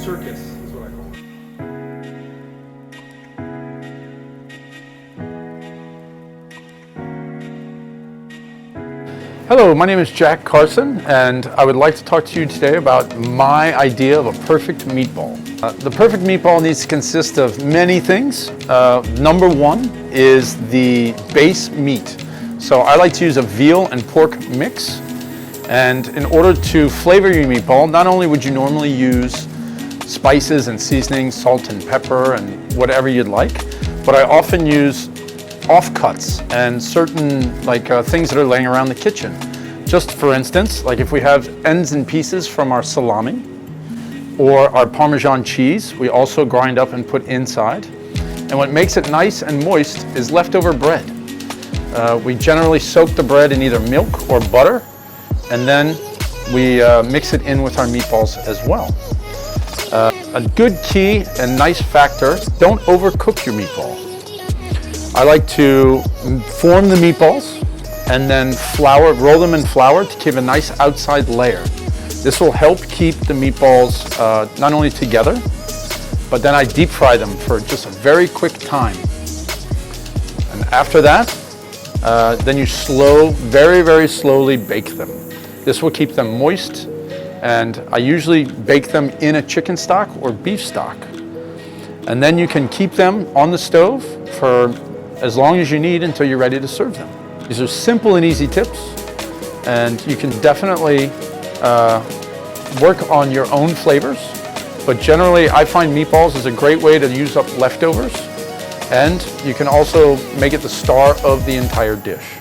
circus is what I call it. Hello, my name is Jack Carson, and I would like to talk to you today about my idea of a perfect meatball. The perfect meatball needs to consist of many things. Number one is the base meat. So I like to use a veal and pork mix. And in order to flavor your meatball, not only would you normally use spices and seasonings, salt and pepper and whatever you'd like, but I often use offcuts and certain things that are laying around the kitchen. Just for instance, like if we have ends and pieces from our salami or our Parmesan cheese, we also grind up and put inside. And what makes it nice and moist is leftover bread. We generally soak the bread in either milk or butter, and then we mix it in with our meatballs as well. A good key and nice factor, don't overcook your meatball. I like to form the meatballs and then roll them in flour to give a nice outside layer. This will help keep the meatballs not only together, but then I deep fry them for just a very quick time. And after that, then you very, very slowly bake them. This will keep them moist, and I usually bake them in a chicken stock or beef stock. And then you can keep them on the stove for as long as you need until you're ready to serve them. These are simple and easy tips, and you can definitely work on your own flavors. But generally, I find meatballs is a great way to use up leftovers, and you can also make it the star of the entire dish.